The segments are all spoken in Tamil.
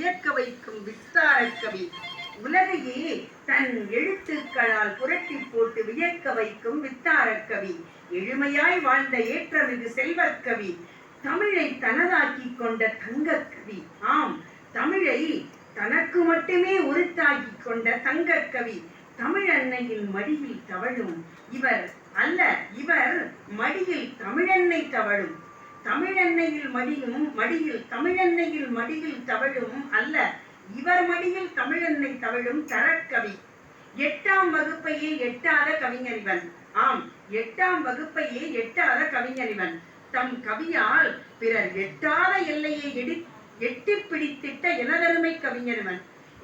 வியக்க வைக்கும் விஸ்தார கவி. உலகையே தன் எழுத்துக்களால் புரட்டி போட்டு வியக்க வைக்கும் வித்தார கவி. எழுமையாய் வாழ்ந்த ஏற்றமிகு செல்வக்கவி. தமிழை தனதாக்கி கொண்ட தங்க கவி. ஆம், தமிழை தனக்கு மட்டுமே உரித்தாக்கி கொண்ட தங்க கவி. தமிழ் அன்னையின் மடியில் தவழும் இவர் அல்ல, இவர் மடியில் தமிழன்னை தவழும். தமிழன்னையில் மடியில் தமிழன்னையில் மடியில் தவழும் அல்ல, இவர் மடியில் தமிழன்னை தவழும் தரக்கவி. 8ஆம் வகுப்பையே எட்டாத கவிஞரிவன். ஆம், 8ஆம் வகுப்பையே எட்டாத கவிஞரிவன். தம் கவியால் பிறர் எட்டாத எல்லையை எட்டி பிடித்திட்ட எனதருமை கவிஞரிவன்.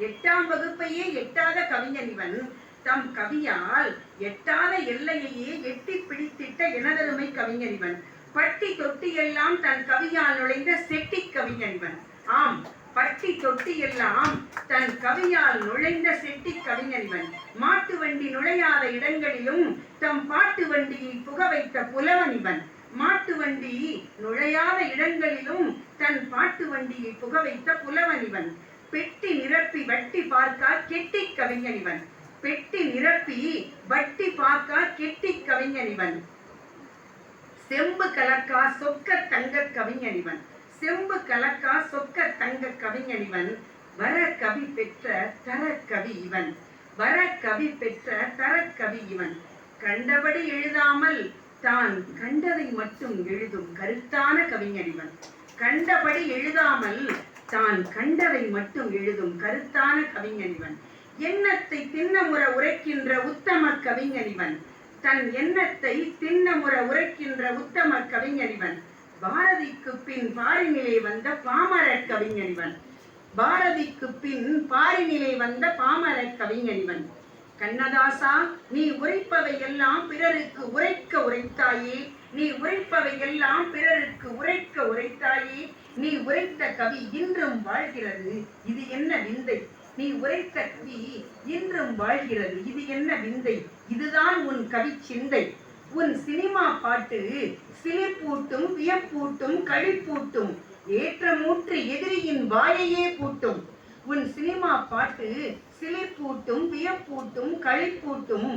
8ஆம் வகுப்பையே எட்டாத கவிஞரிவன். தம் கவியால் எட்டாத எல்லையையே எட்டி பிடித்திட்ட எனதருமை கவிஞரிவன். பட்டி தொட்டி எல்லாம் தன் கவியால் நுழைந்த செட்டி கவிஞரிவன். ஆம், பட்டி தொட்டி எல்லாம் தன் கவியால் நுழைந்த செட்டி கவிஞரிவன். மாட்டு வண்டி நுழையாத இடங்களிலும் தம் பாட்டு வண்டியை புக வைத்த புலவனிவன். மாட்டு வண்டி நுழையாத இடங்களிலும் தன் பாட்டு வண்டியை புக வைத்த புலவனிவன். பெட்டி நிரப்பி வட்டி பார்க்கா கெட்டி கவிஞனிவன். பெட்டி நிரப்பி வட்டி பார்க்கா கெட்டி கவிஞனிவன். செம்பு கலக்கா சொக்க தங்க கவிஞனிவன். செம்பு கலக்கா சொக்க தங்க கவிஞனிவன். வர கவி பெற்ற தரக்கவி இவன். வர கவி பெற்ற தரக்கவி இவன். கண்டபடி எழுதாமல் தான் கண்டதை மட்டும் எழுதும் கருத்தான கவிஞனிவன். கண்டபடி எழுதாமல் தான் கண்டதை மட்டும் எழுதும் கருத்தான கவிஞனிவன். எண்ணத்தை திண்ணமுற உரைக்கின்ற உத்தம கவிஞனிவன். தன் எண்ணத்தை திண்ணமுற உரைக்கின்ற உத்தம கவிஞனிவன். பாரதிக்கு பின் பாரினிலே வந்த பாமர கவிஞனிவன். பாரதிக்கு பின் பாரினிலே வந்த பாமர கவிஞனிவன். கண்ணதாசா, நீ உரைப்பவை எல்லாம் பிறருக்கு உரைக்க உரைத்தாயே. நீ உரைப்பவை எல்லாம் பிறருக்கு உரைக்க உரைத்தாயே. நீ உரைத்த கவி இன்றும் வாழ்கிறது, இது என்ன விந்தை. நீ உரைத்த கவி இன்றும் வாழ்கிறது, இது என்ன விந்தை. இதுதான் உன் கவி சிந்தை. உன் சினிமா பாட்டு சிலிர்ப்பூட்டும், வியப்பூட்டும், களிப்பூட்டும், ஏற்றமூற்று எதிரியின் வாயையே பூட்டும். உன் சினிமா பாட்டு சிலிர்ப்பூட்டும், வியப்பூட்டும், களிப்பூட்டும்,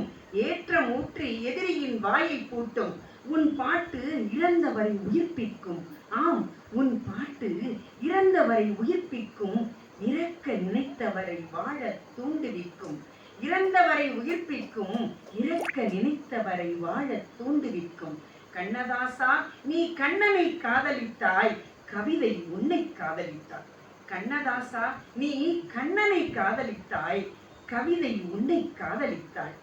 ஏற்றமூற்றி எதிரியின் வாயை பூட்டும். உன் பாட்டு இறந்தவரை உயிர்ப்பிக்கும். ஆம், உன் பாட்டு இறந்தவரை உயிர்ப்பிக்கும். இறக்க நினைத்தவரை வாழ தூண்டுவிக்கும். இறந்தவரை உயிர்ப்பிக்கும், இறக்க நினைத்தவரை வாழ தூண்டுவிக்கும். கண்ணதாசா, நீ கண்ணனை காதலித்தாய், கவிதை உன்னை காதலித்தாய். கண்ணதாசா, நீ கண்ணனை காதலித்தாய், கவிதை உன்னை காதலித்தாய்.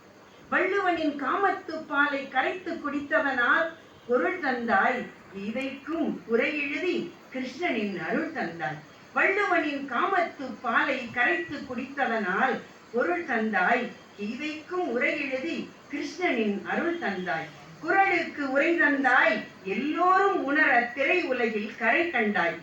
வள்ளுவனின் காமத்து பாலை கரைத்து குடித்தவனால் பொருள் தந்தாய், கீதைக்கும் உரை எழுதி கிருஷ்ணனின் அருள் தந்தாய். வள்ளுவனின் காமத்து பாலை கரைத்து குடித்தவனால் பொருள் தந்தாய், கீதைக்கும் உரை எழுதி கிருஷ்ணனின் அருள் தந்தாய். குறளுக்கு உரை தந்தாய், எல்லோரும் உணர திரை உலகில் கரை கண்டாய்.